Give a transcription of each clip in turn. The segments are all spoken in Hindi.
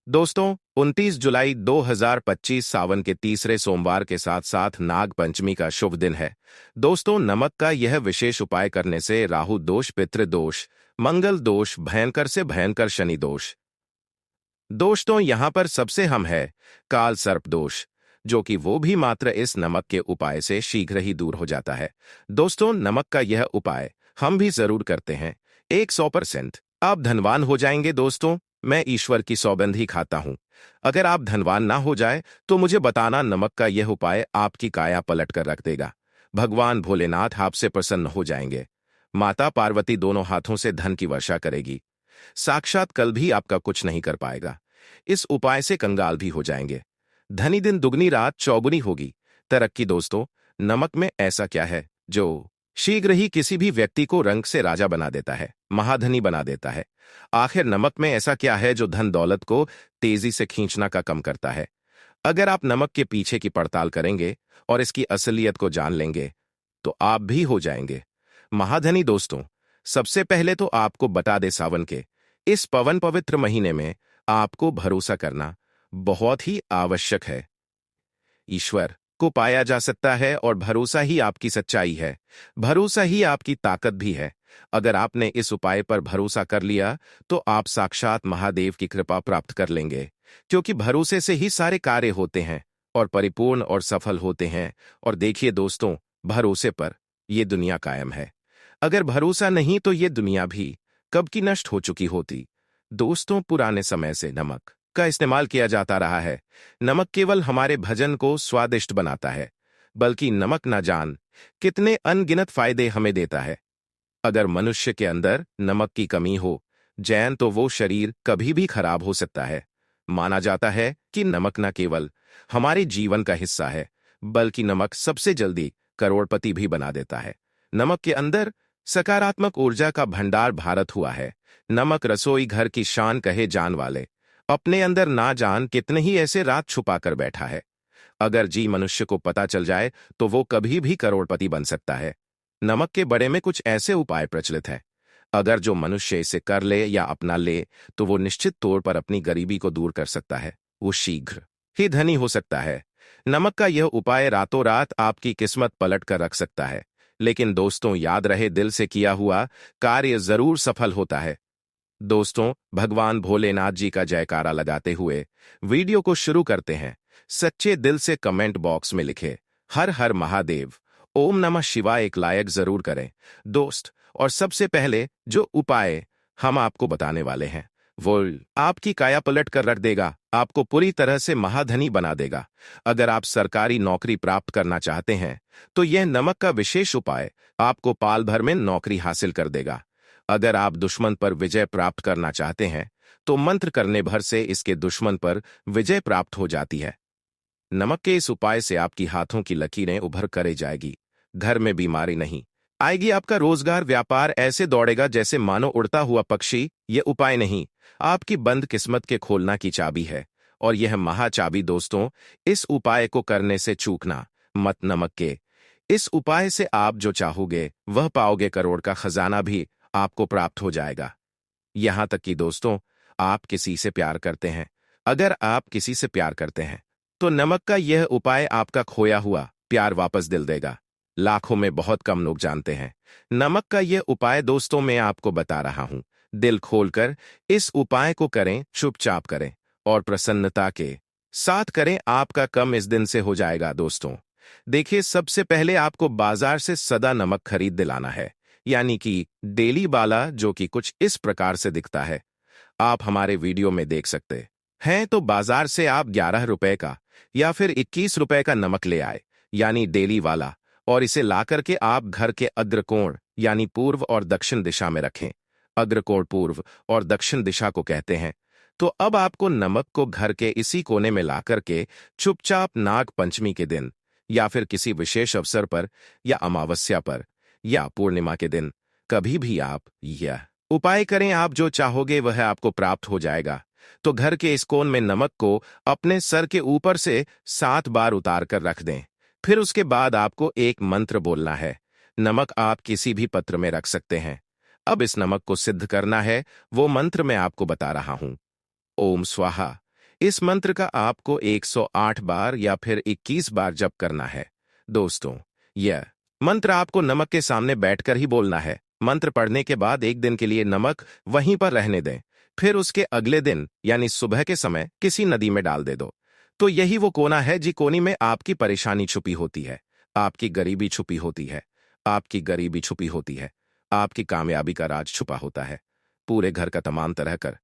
दोस्तों, 29 जुलाई 2025 सावन के तीसरे सोमवार के साथ साथ नाग पंचमी का शुभ दिन है। दोस्तों, नमक का यह विशेष उपाय करने से राहु दोष, पितृ दोष, मंगल दोष, भयंकर से भयंकर शनि दोष, दोस्तों यहाँ पर सबसे हम है काल सर्प दोष, जो कि वो भी मात्र इस नमक के उपाय से शीघ्र ही दूर हो जाता है। दोस्तों, नमक का यह उपाय हम भी जरूर करते हैं। 100% आप धनवान हो जाएंगे। दोस्तों, मैं ईश्वर की सौगंध ही खाता हूं। अगर आप धनवान ना हो जाए तो मुझे बताना, नमक का यह उपाय आपकी काया पलट कर रख देगा। भगवान भोलेनाथ आपसे प्रसन्न हो जाएंगे। माता पार्वती दोनों हाथों से धन की वर्षा करेगी। साक्षात कल भी आपका कुछ नहीं कर पाएगा। इस उपाय से कंगाल भी हो जाएंगे। धनी दिन दुगनी रात चौगुनी होगी। तरक्की। दोस्तों, नमक में ऐसा क्या है जो शीघ्र ही किसी भी व्यक्ति को रंग से राजा बना देता है, महाधनी बना देता है? आखिर नमक में ऐसा क्या है जो धन दौलत को तेजी से खींचना का कम करता है? अगर आप नमक के पीछे की पड़ताल करेंगे और इसकी असलियत को जान लेंगे तो आप भी हो जाएंगे महाधनी। दोस्तों, सबसे पहले तो आपको बता दे, सावन के इस पवन पवित्र महीने में आपको भरोसा करना बहुत ही आवश्यक है। ईश्वर को पाया जा सकता है और भरोसा ही आपकी सच्चाई है, भरोसा ही आपकी ताकत भी है। अगर आपने इस उपाय पर भरोसा कर लिया तो आप साक्षात महादेव की कृपा प्राप्त कर लेंगे, क्योंकि भरोसे से ही सारे कार्य होते हैं और परिपूर्ण और सफल होते हैं। और देखिए दोस्तों, भरोसे पर यह दुनिया कायम है। अगर भरोसा नहीं तो ये दुनिया भी कब की नष्ट हो चुकी होती। दोस्तों, पुराने समय से नमक का इस्तेमाल किया जाता रहा है। नमक केवल हमारे भजन को स्वादिष्ट बनाता है, बल्कि नमक ना जान कितने अनगिनत फायदे हमें देता है। अगर मनुष्य के अंदर नमक की कमी हो जैन तो वो शरीर कभी भी खराब हो सकता है। माना जाता है कि नमक न केवल हमारे जीवन का हिस्सा है, बल्कि नमक सबसे जल्दी करोड़पति भी बना देता है। नमक के अंदर सकारात्मक ऊर्जा का भंडार भारत हुआ है। नमक रसोई घर की शान कहे जान वाले अपने अंदर ना जान कितने ही ऐसे रात छुपा कर बैठा है। अगर जी मनुष्य को पता चल जाए तो वो कभी भी करोड़पति बन सकता है। नमक के बड़े में कुछ ऐसे उपाय प्रचलित हैं। अगर जो मनुष्य इसे कर ले या अपना ले तो वो निश्चित तौर पर अपनी गरीबी को दूर कर सकता है। वो शीघ्र ही धनी हो सकता है। नमक का यह उपाय रातों रात आपकी किस्मत पलट कर रख सकता है। लेकिन दोस्तों, याद रहे, दिल से किया हुआ कार्य जरूर सफल होता है। दोस्तों, भगवान भोलेनाथ जी का जयकारा लगाते हुए वीडियो को शुरू करते हैं। सच्चे दिल से कमेंट बॉक्स में लिखे हर हर महादेव, ओम नमः शिवाय एक लायक जरूर करें दोस्त। और सबसे पहले जो उपाय हम आपको बताने वाले हैं वो आपकी काया पलट कर रख देगा, आपको पूरी तरह से महाधनी बना देगा। अगर आप सरकारी नौकरी प्राप्त करना चाहते हैं तो यह नमक का विशेष उपाय आपको पाल भर में नौकरी हासिल कर देगा। अगर आप दुश्मन पर विजय प्राप्त करना चाहते हैं तो मंत्र करने भर से इसके दुश्मन पर विजय प्राप्त हो जाती है। नमक के इस उपाय से आपकी हाथों की लकीरें उभर करे जाएगी। घर में बीमारी नहीं आएगी। आपका रोजगार व्यापार ऐसे दौड़ेगा जैसे मानो उड़ता हुआ पक्षी। यह उपाय नहीं, आपकी बंद किस्मत के खोलना की चाबी है। और यह महाचाबी। दोस्तों, इस उपाय को करने से चूकना मत। नमक के इस उपाय से आप जो चाहोगे वह पाओगे। करोड़ का खजाना भी आपको प्राप्त हो जाएगा। यहां तक कि दोस्तों, आप किसी से प्यार करते हैं, अगर आप किसी से प्यार करते हैं तो नमक का यह उपाय आपका खोया हुआ प्यार वापस दिल देगा। लाखों में बहुत कम लोग जानते हैं नमक का यह उपाय। दोस्तों, मैं आपको बता रहा हूं। दिल खोलकर इस उपाय को करें, चुपचाप करें और प्रसन्नता के साथ करें। आपका कम इस दिन से हो जाएगा। दोस्तों, देखिए, सबसे पहले आपको बाजार से सदा नमक खरीद दिलाना है, यानी कि डेली वाला, जो कि कुछ इस प्रकार से दिखता है। आप हमारे वीडियो में देख सकते हैं। तो बाजार से आप 11 रुपए का या फिर 21 रुपए का नमक ले आए, यानी डेली वाला, और इसे लाकर के आप घर के अग्रकोण यानी पूर्व और दक्षिण दिशा में रखें। अग्रकोण पूर्व और दक्षिण दिशा को कहते हैं। तो अब आपको नमक को घर के इसी कोने में ला करके चुपचाप नाग पंचमी के दिन या फिर किसी विशेष अवसर पर या अमावस्या पर या पूर्णिमा के दिन कभी भी आप यह उपाय करें। आप जो चाहोगे वह आपको प्राप्त हो जाएगा। तो घर के इस कोन में नमक को अपने सर के ऊपर से 7 बार उतार कर रख दें। फिर उसके बाद आपको एक मंत्र बोलना है। नमक आप किसी भी पत्र में रख सकते हैं। अब इस नमक को सिद्ध करना है। वो मंत्र मैं आपको बता रहा हूं। ओम स्वाहा। इस मंत्र का आपको 108 बार या फिर 21 बार जप करना है। दोस्तों, यह मंत्र आपको नमक के सामने बैठकर ही बोलना है। मंत्र पढ़ने के बाद एक दिन के लिए नमक वहीं पर रहने दें। फिर उसके अगले दिन यानी सुबह के समय किसी नदी में डाल दे दो। तो यही वो कोना है जी कोनी में आपकी परेशानी छुपी होती है, आपकी गरीबी छुपी होती है, आपकी गरीबी छुपी होती है, आपकी कामयाबी का राज छुपा होता है। पूरे घर का तमाम तरह कर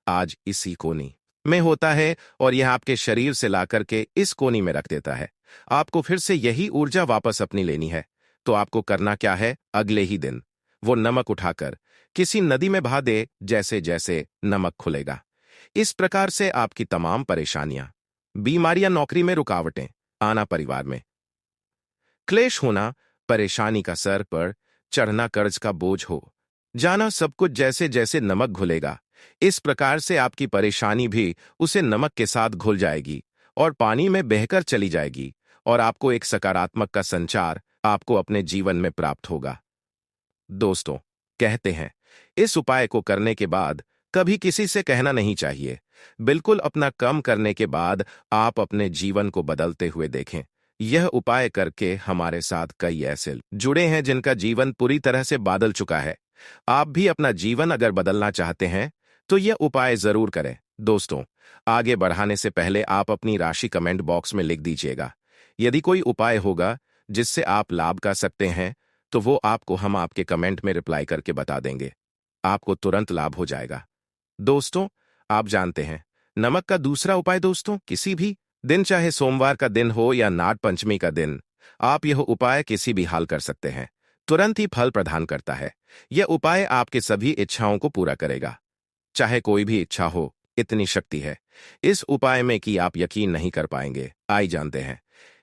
आज इसी कोनी में होता है और यह आपके शरीर से लाकर के इस कोनी में रख देता है। आपको फिर से यही ऊर्जा वापस अपनी लेनी है। तो आपको करना क्या है, अगले ही दिन वो नमक उठाकर किसी नदी में बहा दे। जैसे जैसे नमक खुलेगा, इस प्रकार से आपकी तमाम परेशानियां, बीमारियां, नौकरी में रुकावटें आना, परिवार में क्लेश होना, परेशानी का सर पर चढ़ना, कर्ज का बोझ हो जाना, सब कुछ जैसे जैसे नमक घुलेगा, इस प्रकार से आपकी परेशानी भी उसे नमक के साथ घुल जाएगी और पानी में बहकर चली जाएगी और आपको एक सकारात्मक का संचार आपको अपने जीवन में प्राप्त होगा। दोस्तों, कहते हैं इस उपाय को करने के बाद कभी किसी से कहना नहीं चाहिए। बिल्कुल अपना कम करने के बाद आप अपने जीवन को बदलते हुए देखें। यह उपाय करके हमारे साथ कई ऐसे जुड़े हैं जिनका जीवन पूरी तरह से बदल चुका है। आप भी अपना जीवन अगर बदलना चाहते हैं तो यह उपाय जरूर करें। दोस्तों, आगे बढ़ाने से पहले आप अपनी राशि कमेंट बॉक्स में लिख दीजिएगा। यदि कोई उपाय होगा जिससे आप लाभ कर सकते हैं तो वो आपको हम आपके कमेंट में रिप्लाई करके बता देंगे। आपको तुरंत लाभ हो जाएगा। दोस्तों, आप जानते हैं नमक का दूसरा उपाय, दोस्तों, किसी भी दिन, चाहे सोमवार का दिन हो या नाग पंचमी का दिन, आप यह उपाय किसी भी हाल कर सकते हैं। तुरंत ही फल प्रदान करता है। यह उपाय आपके सभी इच्छाओं को पूरा करेगा। चाहे कोई भी इच्छा हो, इतनी शक्ति है इस उपाय में कि आप यकीन नहीं कर पाएंगे। आइए जानते हैं।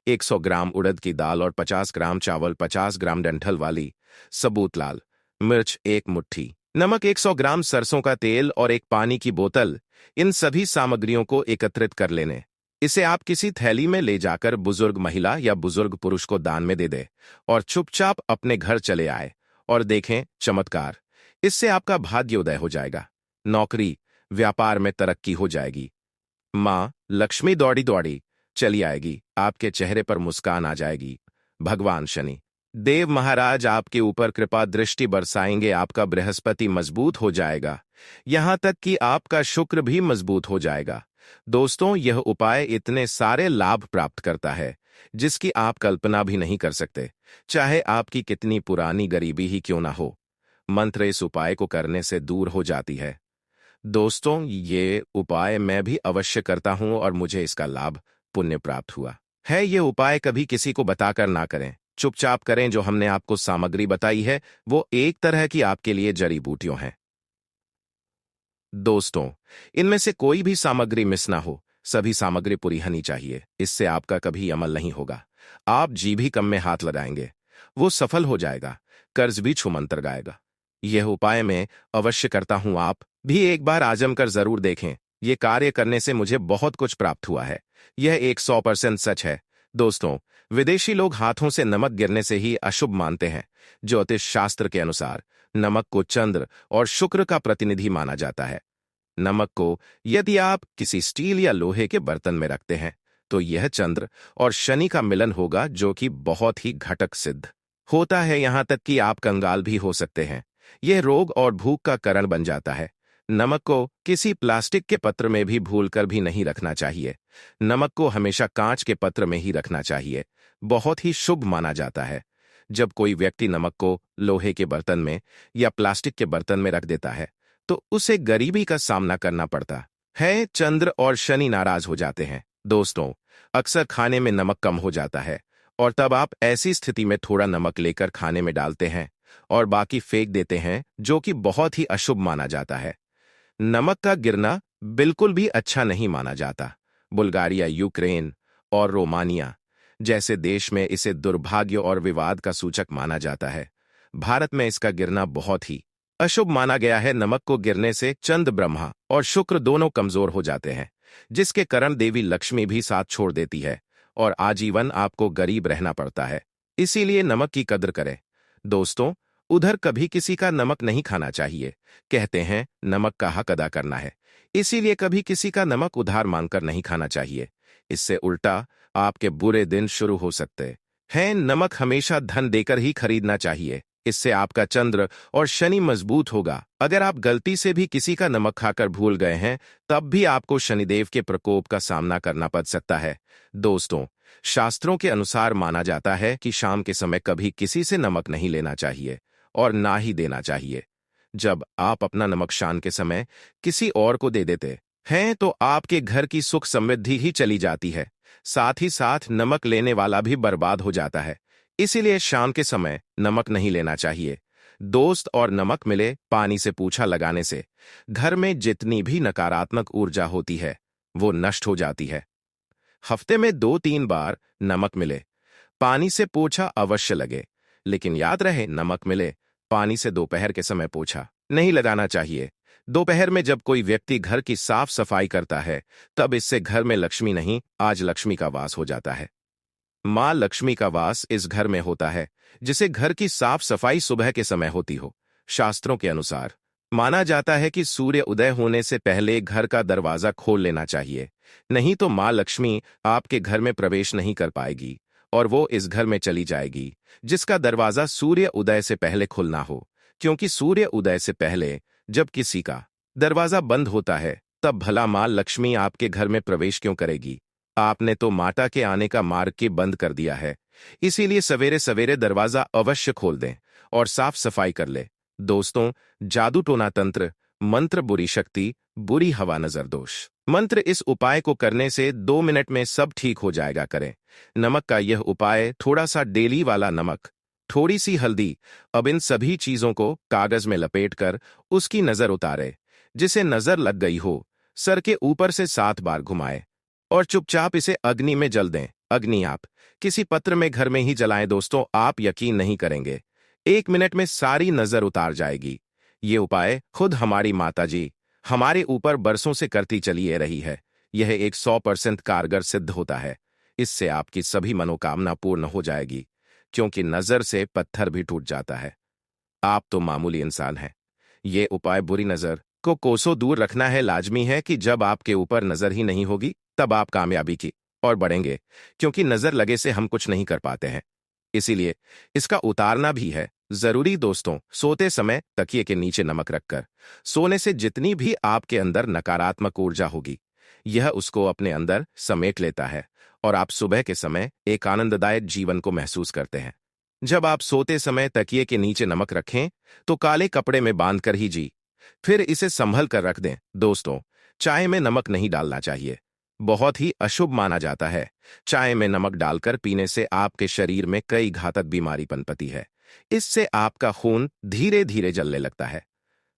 100 ग्राम उड़द की दाल और 50 ग्राम चावल, 50 ग्राम डंठल वाली सबूत लाल मिर्च, एक मुट्ठी नमक, 100 ग्राम सरसों का तेल और एक पानी की बोतल, इन सभी सामग्रियों को एकत्रित कर लेने। इसे आप किसी थैली में ले जाकर बुजुर्ग महिला या बुजुर्ग पुरुष को दान में दे दे और चुपचाप अपने घर चले आए और देखें चमत्कार। इससे आपका भाग्योदय हो जाएगा, नौकरी व्यापार में तरक्की हो जाएगी, माँ लक्ष्मी दौड़ी दौड़ी चली आएगी, आपके चेहरे पर मुस्कान आ जाएगी। भगवान शनि देव महाराज आपके ऊपर कृपा दृष्टि बरसाएंगे, आपका बृहस्पति मजबूत हो जाएगा, यहां तक कि आपका शुक्र भी मजबूत हो जाएगा। दोस्तों, यह उपाय इतने सारे लाभ प्राप्त करता है जिसकी आप कल्पना भी नहीं कर सकते, चाहे आपकी कितनी पुरानी गरीबी ही क्यों ना हो। मंत्र इस उपाय को करने से दूर हो जाती है। दोस्तों, ये उपाय मैं भी अवश्य करता हूं और मुझे इसका लाभ पुण्य प्राप्त हुआ है। ये उपाय कभी किसी को बताकर ना करें, चुपचाप करें। जो हमने आपको सामग्री बताई है वो एक तरह की आपके लिए जड़ी बूटियों हैं। दोस्तों, इनमें से कोई भी सामग्री मिस ना हो, सभी सामग्री पूरी होनी चाहिए। इससे आपका कभी अमल नहीं होगा। आप जी भी कम में हाथ लगाएंगे, वो सफल हो जाएगा, कर्ज भी छुमंतर गाएगा। यह उपाय मैं अवश्य करता हूं, आप भी एक बार आजम कर जरूर देखें। ये कार्य करने से मुझे बहुत कुछ प्राप्त हुआ है। यह 100% सच है। दोस्तों, विदेशी लोग हाथों से नमक गिरने से ही अशुभ मानते हैं। ज्योतिष शास्त्र के अनुसार नमक को चंद्र और शुक्र का प्रतिनिधि माना जाता है। नमक को यदि आप किसी स्टील या लोहे के बर्तन में रखते हैं तो यह चंद्र और शनि का मिलन होगा, जो कि बहुत ही घटक सिद्ध होता है। यहां तक कि आप कंगाल भी हो सकते हैं। यह रोग और भूख का कारण बन जाता है। नमक को किसी प्लास्टिक के पत्र में भी भूलकर भी नहीं रखना चाहिए। नमक को हमेशा कांच के पत्र में ही रखना चाहिए, बहुत ही शुभ माना जाता है। जब कोई व्यक्ति नमक को लोहे के बर्तन में या प्लास्टिक के बर्तन में रख देता है तो उसे गरीबी का सामना करना पड़ता है। चंद्र और शनि नाराज हो जाते हैं। दोस्तों, अक्सर खाने में नमक कम हो जाता है और तब आप ऐसी स्थिति में थोड़ा नमक लेकर खाने में डालते हैं और बाकी फेंक देते हैं, जो कि बहुत ही अशुभ माना जाता है। नमक का गिरना बिल्कुल भी अच्छा नहीं माना जाता। बुल्गारिया, यूक्रेन और रोमानिया जैसे देश में इसे दुर्भाग्य और विवाद का सूचक माना जाता है। भारत में इसका गिरना बहुत ही अशुभ माना गया है। नमक को गिरने से चंद्र, ब्रह्मा और शुक्र दोनों कमजोर हो जाते हैं, जिसके कारण देवी लक्ष्मी भी साथ छोड़ देती है और आजीवन आपको गरीब रहना पड़ता है। इसीलिए नमक की कद्र करें। दोस्तों, उधर कभी किसी का नमक नहीं खाना चाहिए। कहते हैं नमक का हक अदा करना है, इसीलिए कभी किसी का नमक उधार मांगकर नहीं खाना चाहिए। इससे उल्टा आपके बुरे दिन शुरू हो सकते हैं। नमक हमेशा धन देकर ही खरीदना चाहिए, इससे आपका चंद्र और शनि मजबूत होगा। अगर आप गलती से भी किसी का नमक खाकर भूल गए हैं, तब भी आपको शनिदेव के प्रकोप का सामना करना पड़ सकता है। दोस्तों, शास्त्रों के अनुसार माना जाता है कि शाम के समय कभी किसी से नमक नहीं लेना चाहिए और ना ही देना चाहिए। जब आप अपना नमक शाम के समय किसी और को दे देते हैं, तो आपके घर की सुख समृद्धि ही चली जाती है, साथ ही साथ नमक लेने वाला भी बर्बाद हो जाता है। इसीलिए शाम के समय नमक नहीं लेना चाहिए। दोस्त, और नमक मिले पानी से पूछा लगाने से घर में जितनी भी नकारात्मक ऊर्जा होती है वो नष्ट हो जाती है। हफ्ते में 2-3 बार नमक मिले पानी से पोछा अवश्य लगे, लेकिन याद रहे नमक मिले पानी से दोपहर के समय पोछा नहीं लगाना चाहिए। दोपहर में जब कोई व्यक्ति घर की साफ सफाई करता है, तब इससे घर में लक्ष्मी नहीं, आज लक्ष्मी का वास हो जाता है। मां लक्ष्मी का वास इस घर में होता है, जिसे घर की साफ सफाई सुबह के समय होती हो। शास्त्रों के अनुसार माना जाता है कि सूर्य उदय होने से पहले घर का दरवाजा खोल लेना चाहिए, नहीं तो मां लक्ष्मी आपके घर में प्रवेश नहीं कर पाएगी और वो इस घर में चली जाएगी जिसका दरवाजा सूर्य उदय से पहले खुलना हो। क्योंकि सूर्य उदय से पहले जब किसी का दरवाजा बंद होता है, तब भला मां लक्ष्मी आपके घर में प्रवेश क्यों करेगी? आपने तो माता के आने का मार्ग के बंद कर दिया है। इसीलिए सवेरे सवेरे दरवाजा अवश्य खोल दें और साफ सफाई कर ले। दोस्तों, जादू टोना तंत्र मंत्र, बुरी शक्ति, बुरी हवा, नजर दोष मंत्र, इस उपाय को करने से 2 मिनट में सब ठीक हो जाएगा। करें नमक का यह उपाय। थोड़ा सा डेली वाला नमक, थोड़ी सी हल्दी, अब इन सभी चीजों को कागज में लपेटकर उसकी नजर उतारे। जिसे नजर लग गई हो, सर के ऊपर से 7 बार घुमाए और चुपचाप इसे अग्नि में जल दें। अग्नि आप किसी पत्र में घर में ही जलाएं। दोस्तों, आप यकीन नहीं करेंगे, 1 मिनट में सारी नजर उतार जाएगी। ये उपाय खुद हमारी माताजी हमारे ऊपर बरसों से करती चली आ रही है। यह 100% कारगर सिद्ध होता है। इससे आपकी सभी मनोकामना पूर्ण हो जाएगी, क्योंकि नजर से पत्थर भी टूट जाता है। आप तो मामूली इंसान हैं। ये उपाय बुरी नजर को कोसों दूर रखना है। लाजमी है कि जब आपके ऊपर नजर ही नहीं होगी, तब आप कामयाबी की और बढ़ेंगे, क्योंकि नजर लगे से हम कुछ नहीं कर पाते हैं। इसीलिए इसका उतारना भी है जरूरी। दोस्तों, सोते समय तकिए के नीचे नमक रखकर सोने से जितनी भी आपके अंदर नकारात्मक ऊर्जा होगी, यह उसको अपने अंदर समेट लेता है और आप सुबह के समय एक आनंददायक जीवन को महसूस करते हैं। जब आप सोते समय तकिए के नीचे नमक रखें, तो काले कपड़े में बांधकर ही जी, फिर इसे संभल कर रख दें। दोस्तों, चाय में नमक नहीं डालना चाहिए, बहुत ही अशुभ माना जाता है। चाय में नमक डालकर पीने से आपके शरीर में कई घातक बीमारी पनपती है। इससे आपका खून धीरे धीरे जलने लगता है,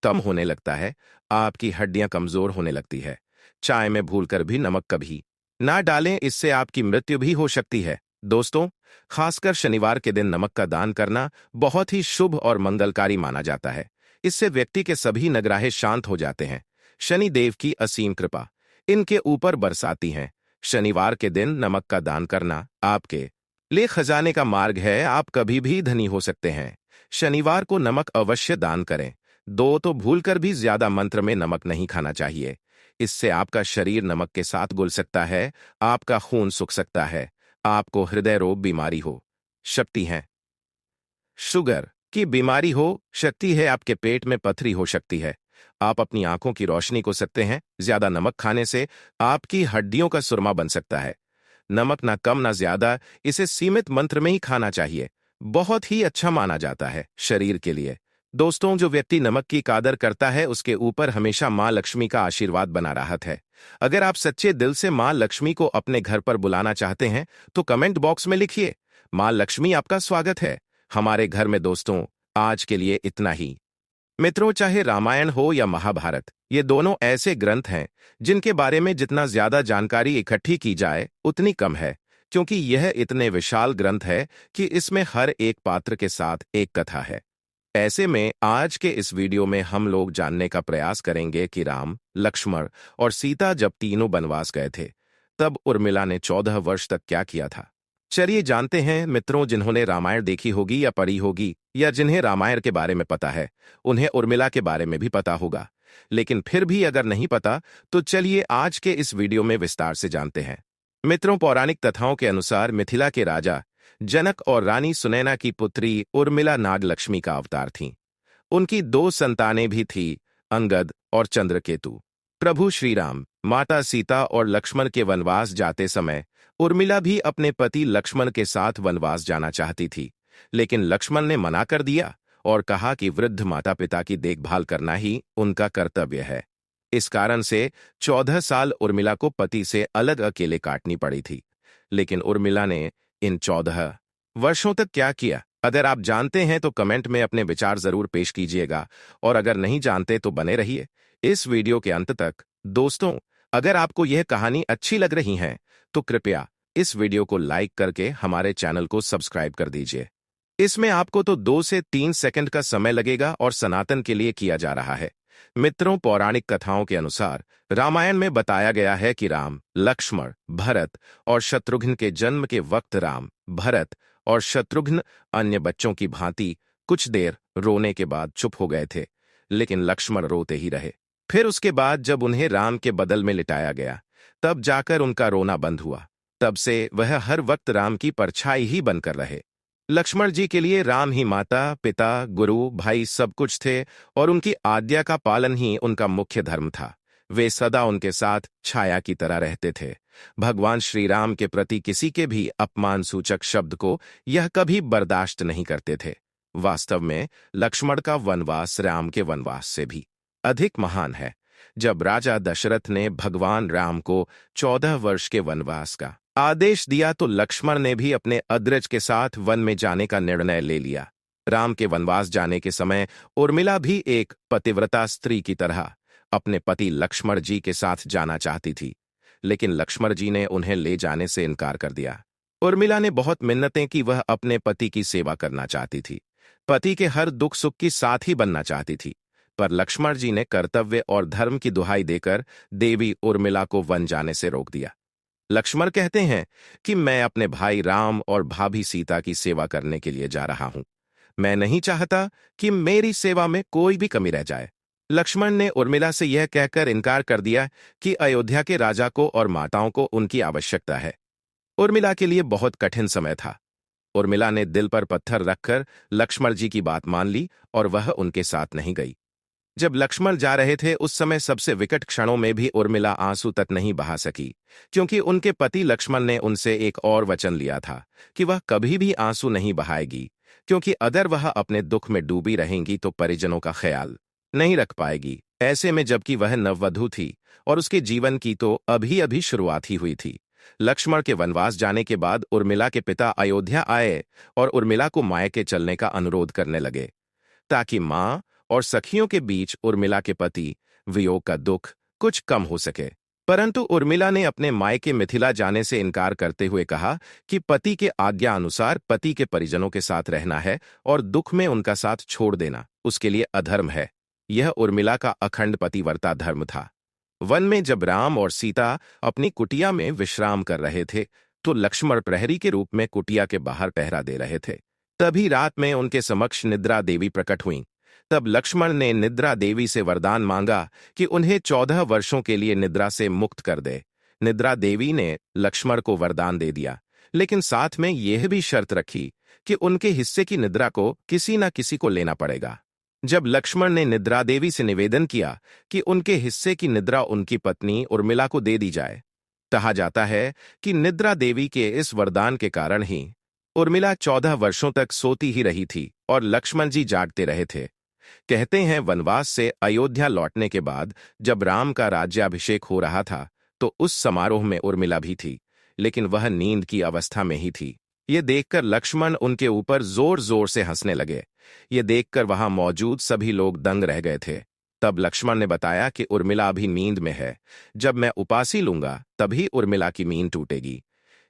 कम होने लगता है, आपकी हड्डियां कमजोर होने लगती है। चाय में भूलकर भी नमक कभी ना डालें, इससे आपकी मृत्यु भी हो सकती है। दोस्तों, खासकर शनिवार के दिन नमक का दान करना बहुत ही शुभ और मंगलकारी माना जाता है। इससे व्यक्ति के सभी नगराहे शांत हो जाते हैं। शनि देव की असीम कृपा इनके ऊपर बरसाती हैं। शनिवार के दिन नमक का दान करना आपके लिए खजाने का मार्ग है। आप कभी भी धनी हो सकते हैं। शनिवार को नमक अवश्य दान करें। तो भूलकर भी ज्यादा मंत्र में नमक नहीं खाना चाहिए। इससे आपका शरीर नमक के साथ घुल सकता है, आपका खून सूख सकता है, आपको हृदय रोग बीमारी हो सकती है, शुगर की बीमारी हो सकती है, आपके पेट में पथरी हो सकती है, आप अपनी आंखों की रोशनी खो सकते हैं। ज्यादा नमक खाने से आपकी हड्डियों का सुरमा बन सकता है। नमक ना कम ना ज्यादा, इसे सीमित मंत्र में ही खाना चाहिए। बहुत ही अच्छा माना जाता है शरीर के लिए। दोस्तों, जो व्यक्ति नमक की कदर करता है, उसके ऊपर हमेशा मां लक्ष्मी का आशीर्वाद बना रहता है। अगर आप सच्चे दिल से मां लक्ष्मी को अपने घर पर बुलाना चाहते हैं, तो कमेंट बॉक्स में लिखिए, मां लक्ष्मी आपका स्वागत है हमारे घर में। दोस्तों, आज के लिए इतना ही। मित्रों, चाहे रामायण हो या महाभारत, ये दोनों ऐसे ग्रंथ हैं जिनके बारे में जितना ज्यादा जानकारी इकट्ठी की जाए उतनी कम है, क्योंकि यह इतने विशाल ग्रंथ है कि इसमें हर एक पात्र के साथ एक कथा है। ऐसे में आज के इस वीडियो में हम लोग जानने का प्रयास करेंगे कि राम, लक्ष्मण और सीता जब तीनों वनवास गए थे, तब उर्मिला ने 14 वर्ष तक क्या किया था। चलिए जानते हैं मित्रों, जिन्होंने रामायण देखी होगी या पढ़ी होगी या जिन्हें रामायण के बारे में पता है, उन्हें उर्मिला के बारे में भी पता होगा। लेकिन फिर भी अगर नहीं पता, तो चलिए आज के इस वीडियो में विस्तार से जानते हैं। मित्रों, पौराणिक कथाओं के अनुसार मिथिला के राजा जनक और रानी सुनैना की पुत्री उर्मिला नागलक्ष्मी का अवतार थीं। उनकी दो संतानें भी थीं, अंगद और चंद्रकेतु। प्रभु श्री राम, माता सीता और लक्ष्मण के वनवास जाते समय उर्मिला भी अपने पति लक्ष्मण के साथ वनवास जाना चाहती थी, लेकिन लक्ष्मण ने मना कर दिया और कहा कि वृद्ध माता पिता की देखभाल करना ही उनका कर्तव्य है। इस कारण से 14 साल उर्मिला को पति से अलग अकेले काटनी पड़ी थी। लेकिन उर्मिला ने इन 14 वर्षों तक क्या किया? अगर आप जानते हैं तो कमेंट में अपने विचार जरूर पेश कीजिएगा, और अगर नहीं जानते तो बने रहिए इस वीडियो के अंत तक। दोस्तों, अगर आपको यह कहानी अच्छी लग रही है तो कृपया इस वीडियो को लाइक करके हमारे चैनल को सब्सक्राइब कर दीजिए। इसमें आपको तो 2 से 3 सेकंड का समय लगेगा और सनातन के लिए किया जा रहा है। मित्रों, पौराणिक कथाओं के अनुसार रामायण में बताया गया है कि राम, लक्ष्मण, भरत और शत्रुघ्न के जन्म के वक्त राम, भरत और शत्रुघ्न अन्य बच्चों की भांति कुछ देर रोने के बाद चुप हो गए थे, लेकिन लक्ष्मण रोते ही रहे। फिर उसके बाद जब उन्हें राम के बदल में लिटाया गया, तब जाकर उनका रोना बंद हुआ। तब से वह हर वक्त राम की परछाई ही बनकर रहे। लक्ष्मण जी के लिए राम ही माता, पिता, गुरु, भाई सब कुछ थे, और उनकी आज्ञा का पालन ही उनका मुख्य धर्म था। वे सदा उनके साथ छाया की तरह रहते थे। भगवान श्री राम के प्रति किसी के भी अपमान सूचक शब्द को यह कभी बर्दाश्त नहीं करते थे। वास्तव में लक्ष्मण का वनवास राम के वनवास से भी अधिक महान है। जब राजा दशरथ ने भगवान राम को 14 वर्ष के वनवास का आदेश दिया, तो लक्ष्मण ने भी अपने अग्रज के साथ वन में जाने का निर्णय ले लिया। राम के वनवास जाने के समय उर्मिला भी एक पतिव्रता स्त्री की तरह अपने पति लक्ष्मण जी के साथ जाना चाहती थी, लेकिन लक्ष्मण जी ने उन्हें ले जाने से इनकार कर दिया। उर्मिला ने बहुत मिन्नतें की, वह अपने पति की सेवा करना चाहती थी, पति के हर दुख सुख की साथ ही बनना चाहती थी। पर लक्ष्मण जी ने कर्तव्य और धर्म की दुहाई देकर देवी उर्मिला को वन जाने से रोक दिया। लक्ष्मण कहते हैं कि मैं अपने भाई राम और भाभी सीता की सेवा करने के लिए जा रहा हूं। मैं नहीं चाहता कि मेरी सेवा में कोई भी कमी रह जाए। लक्ष्मण ने उर्मिला से यह कहकर इनकार कर दिया कि अयोध्या के राजा को और माताओं को उनकी आवश्यकता है। उर्मिला के लिए बहुत कठिन समय था। उर्मिला ने दिल पर पत्थर रखकर लक्ष्मण जी की बात मान ली और वह उनके साथ नहीं गई। जब लक्ष्मण जा रहे थे, उस समय सबसे विकट क्षणों में भी उर्मिला आंसू तक नहीं बहा सकी, क्योंकि उनके पति लक्ष्मण ने उनसे एक और वचन लिया था कि वह कभी भी आंसू नहीं बहाएगी, क्योंकि अगर वह अपने दुख में डूबी रहेंगी तो परिजनों का ख्याल नहीं रख पाएगी। ऐसे में जबकि वह नववधू थी और उसके जीवन की तो अभी अभी शुरुआत ही हुई थी। लक्ष्मण के वनवास जाने के बाद उर्मिला के पिता अयोध्या आए और उर्मिला को मायके चलने का अनुरोध करने लगे, ताकि मां और सखियों के बीच उर्मिला के पति वियोग का दुख कुछ कम हो सके। परंतु उर्मिला ने अपने मायके मिथिला जाने से इनकार करते हुए कहा कि पति के आज्ञा अनुसार पति के परिजनों के साथ रहना है और दुख में उनका साथ छोड़ देना उसके लिए अधर्म है। यह उर्मिला का अखंड पतिव्रता धर्म था। वन में जब राम और सीता अपनी कुटिया में विश्राम कर रहे थे, तो लक्ष्मण प्रहरी के रूप में कुटिया के बाहर पहरा दे रहे थे। तभी रात में उनके समक्ष निद्रा देवी प्रकट हुईं। तब लक्ष्मण ने निद्रा देवी से वरदान मांगा कि उन्हें 14 वर्षों के लिए निद्रा से मुक्त कर दे। निद्रा देवी ने लक्ष्मण को वरदान दे दिया, लेकिन साथ में यह भी शर्त रखी कि उनके हिस्से की निद्रा को किसी न किसी को लेना पड़ेगा। जब लक्ष्मण ने निद्रा देवी से निवेदन किया कि उनके हिस्से की निद्रा उनकी पत्नी उर्मिला को दे दी जाए, कहा जाता है कि निद्रा देवी के इस वरदान के कारण ही उर्मिला 14 वर्षों तक सोती ही रही थी और लक्ष्मण जी जागते रहे थे। कहते हैं वनवास से अयोध्या लौटने के बाद जब राम का राज्याभिषेक हो रहा था, तो उस समारोह में उर्मिला भी थी, लेकिन वह नींद की अवस्था में ही थी। ये देखकर लक्ष्मण उनके ऊपर जोर जोर से हंसने लगे। ये देखकर वहां मौजूद सभी लोग दंग रह गए थे। तब लक्ष्मण ने बताया कि उर्मिला अभी नींद में है, जब मैं उपासी लूंगा तभी उर्मिला की नींद टूटेगी।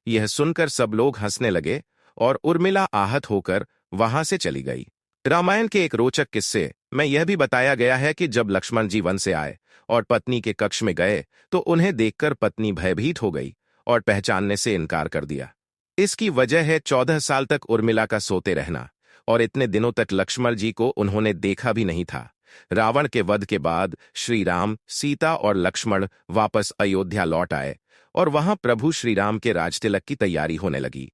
यह सुनकर सब लोग हंसने लगे और उर्मिला आहत होकर वहां से चली गई। रामायण के एक रोचक किस्से में यह भी बताया गया है कि जब लक्ष्मण जी वन से आए और पत्नी के कक्ष में गए, तो उन्हें देखकर पत्नी भयभीत हो गई और पहचानने से इनकार कर दिया। इसकी वजह है 14 साल तक उर्मिला का सोते रहना, और इतने दिनों तक लक्ष्मण जी को उन्होंने देखा भी नहीं था। रावण के वध के बाद श्री राम, सीता और लक्ष्मण वापस अयोध्या लौट आए और वहां प्रभु श्री राम के राजतिलक की तैयारी होने लगी।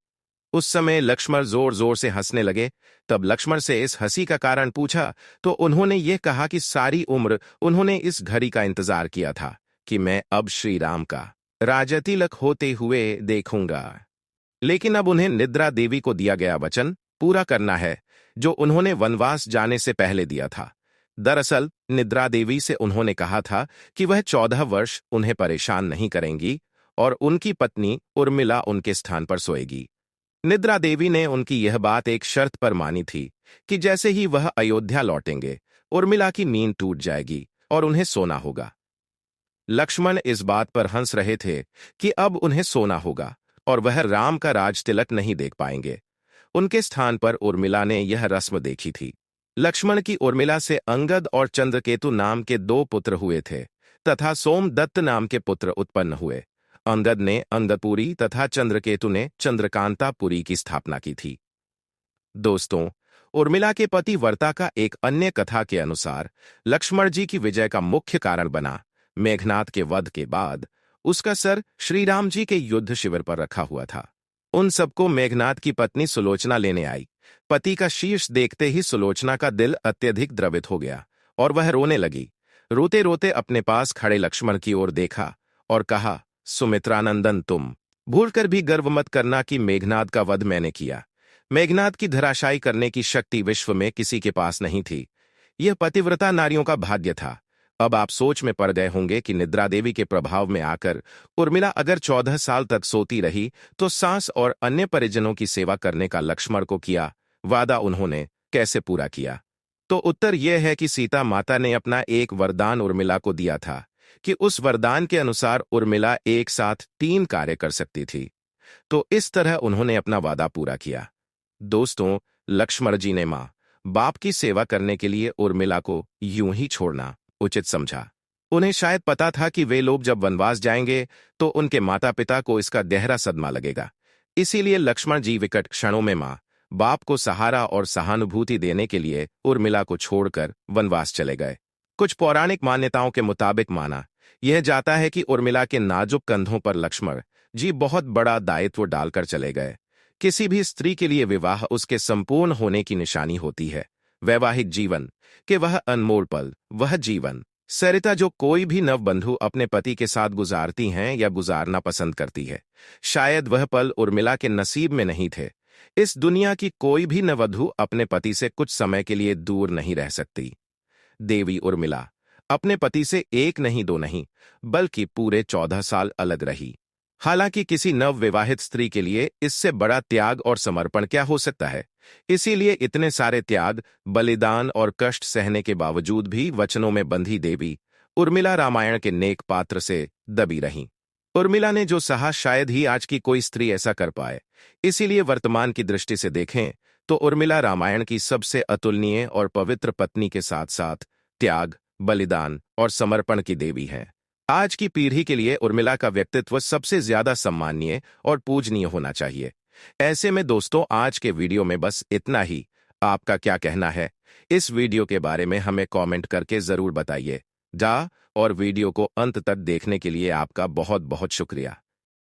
उस समय लक्ष्मण जोर जोर से हंसने लगे। तब लक्ष्मण से इस हंसी का कारण पूछा तो उन्होंने ये कहा कि सारी उम्र उन्होंने इस घड़ी का इंतजार किया था कि मैं अब श्री राम का राजतिलक होते हुए देखूंगा। लेकिन अब उन्हें निद्रा देवी को दिया गया वचन पूरा करना है, जो उन्होंने वनवास जाने से पहले दिया था। दरअसल निद्रा देवी से उन्होंने कहा था कि वह 14 वर्ष उन्हें परेशान नहीं करेंगी और उनकी पत्नी उर्मिला उनके स्थान पर सोएगी। निद्रा देवी ने उनकी यह बात एक शर्त पर मानी थी कि जैसे ही वह अयोध्या लौटेंगे, उर्मिला की नींद टूट जाएगी और उन्हें सोना होगा। लक्ष्मण इस बात पर हंस रहे थे कि अब उन्हें सोना होगा और वह राम का राज तिलक नहीं देख पाएंगे। उनके स्थान पर उर्मिला ने यह रस्म देखी थी। लक्ष्मण की उर्मिला से अंगद और चंद्रकेतु नाम के 2 पुत्र हुए थे तथा सोमदत्त नाम के पुत्र उत्पन्न हुए। अंगद ने अंगदपुरी तथा चंद्रकेतु ने चंद्रकांतापुरी की स्थापना की थी। दोस्तों, उर्मिला के पति वर्ता का एक अन्य कथा के अनुसार लक्ष्मण जी की विजय का मुख्य कारण बना मेघनाद के वध के बाद उसका सर श्री राम जी के युद्ध शिविर पर रखा हुआ था। उन सबको मेघनाद की पत्नी सुलोचना लेने आई। पति का शीर्ष देखते ही सुलोचना का दिल अत्यधिक द्रवित हो गया और वह रोने लगी। रोते रोते अपने पास खड़े लक्ष्मण की ओर देखा और कहा, सुमित्रानंदन, तुम भूलकर भी गर्व मत करना कि मेघनाद का वध मैंने किया। मेघनाद की धराशायी करने की शक्ति विश्व में किसी के पास नहीं थी। यह पतिव्रता नारियों का भाग्य था। अब आप सोच में पड़ गए होंगे कि निद्रा देवी के प्रभाव में आकर उर्मिला अगर 14 साल तक सोती रही तो सास और अन्य परिजनों की सेवा करने का लक्ष्मण को किया वादा उन्होंने कैसे पूरा किया। तो उत्तर यह है कि सीता माता ने अपना एक वरदान उर्मिला को दिया था कि उस वरदान के अनुसार उर्मिला एक साथ 3 कार्य कर सकती थी। तो इस तरह उन्होंने अपना वादा पूरा किया। दोस्तों, लक्ष्मण जी ने मां बाप की सेवा करने के लिए उर्मिला को यूं ही छोड़ना उचित समझा। उन्हें शायद पता था कि वे लोग जब वनवास जाएंगे तो उनके माता पिता को इसका गहरा सदमा लगेगा। इसीलिए लक्ष्मण जी विकट क्षणों में मां बाप को सहारा और सहानुभूति देने के लिए उर्मिला को छोड़कर वनवास चले गए। कुछ पौराणिक मान्यताओं के मुताबिक माना यह जाता है कि उर्मिला के नाजुक कंधों पर लक्ष्मण जी बहुत बड़ा दायित्व डालकर चले गए। किसी भी स्त्री के लिए विवाह उसके संपूर्ण होने की निशानी होती है। वैवाहिक जीवन के वह अनमोल पल, वह जीवन सरिता जो कोई भी नवबंधु अपने पति के साथ गुजारती हैं या गुजारना पसंद करती है, शायद वह पल उर्मिला के नसीब में नहीं थे। इस दुनिया की कोई भी नववधु अपने पति से कुछ समय के लिए दूर नहीं रह सकती। देवी उर्मिला अपने पति से 1 नहीं 2 नहीं बल्कि पूरे 14 साल अलग रही। हालांकि किसी नवविवाहित स्त्री के लिए इससे बड़ा त्याग और समर्पण क्या हो सकता है। इसीलिए इतने सारे त्याग, बलिदान और कष्ट सहने के बावजूद भी वचनों में बंधी देवी उर्मिला रामायण के नेक पात्र से दबी रहीं। उर्मिला ने जो सहा शायद ही आज की कोई स्त्री ऐसा कर पाए। इसीलिए वर्तमान की दृष्टि से देखें तो उर्मिला रामायण की सबसे अतुलनीय और पवित्र पत्नी के साथ साथ त्याग, बलिदान और समर्पण की देवी है। आज की पीढ़ी के लिए उर्मिला का व्यक्तित्व सबसे ज्यादा सम्माननीय और पूजनीय होना चाहिए। ऐसे में दोस्तों, आज के वीडियो में बस इतना ही। आपका क्या कहना है इस वीडियो के बारे में हमें कमेंट करके जरूर बताइए। और वीडियो को अंत तक देखने के लिए आपका बहुत बहुत शुक्रिया।